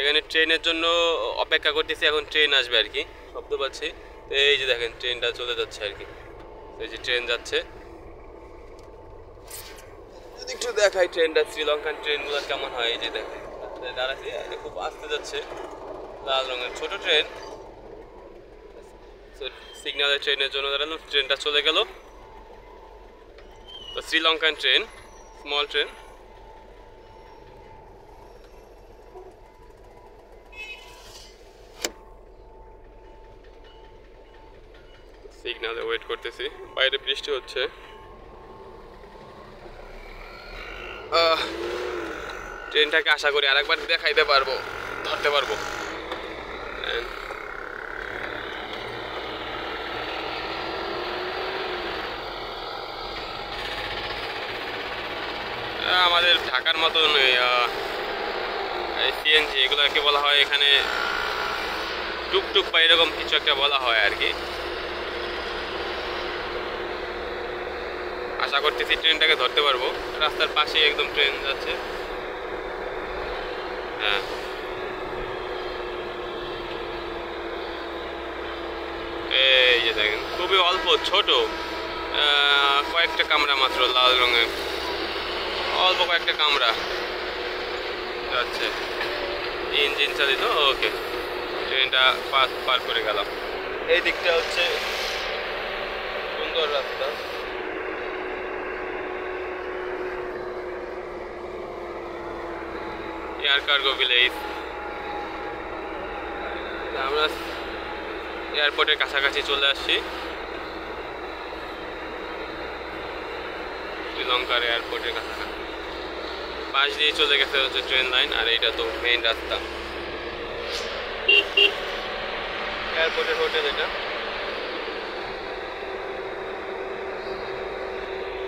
এখানে ট্রেনের জন্য অপেক্ষা করতেছি, এখন ট্রেন আসবে আর কি, শব্দ পাচ্ছি। তো এই যে দেখেন ট্রেনটা চলে যাচ্ছে আর কি, এই যে ট্রেন যাচ্ছে। যদি একটু দেখাই ট্রেনটা, শ্রীলঙ্কান ট্রেনগুলো কেমন হয়, এই যে দেখেন দাঁড়াচ্ছি, খুব আস্তে যাচ্ছে, লাল রঙের ছোট ট্রেন। সিগন্যালের ট্রেনের জন্য দাঁড়ানো, ট্রেনটা চলে গেল। তো শ্রীলঙ্কান ট্রেন, স্মল ট্রেন। সিগন্যালে ওয়েট করতেছি, বাইরে বৃষ্টি হচ্ছে। ট্রেনটাকে আশা করি আরেকবার দেখাইতে পারবো, ধরতে পারবো। আমাদের ঢাকার মতন সিএনজি এগুলোকে বলা হয় এখানে টুকটুক বা এরকম কিছু একটা বলা হয় আর কি। আশা করতেছি ট্রেনটাকে ধরতে পারবো, রাস্তার পাশেই একদম ট্রেন যাচ্ছে। হ্যাঁ, এই যে দেখেন খুবই অল্প ছোট, কয়েকটা কামরা মাত্র, লাল রঙের অল্প কয়েকটা কামরা যাচ্ছে, ইঞ্জিন চালিত। ওকে, ট্রেনটা পার করে গেলাম। এই দিকটা হচ্ছে সুন্দর রাস্তা। Air cargo village. আমরা এয়ারপোর্টের কাছাকাছি চলে আসছি, শ্রীলঙ্কার এয়ারপোর্টের কাছাকাছি। পাশ দিয়ে চলে গেছে হচ্ছে ট্রেন লাইন, আর এইটা তো মেইন রাস্তা, এয়ারপোর্টের হোটেল এটা।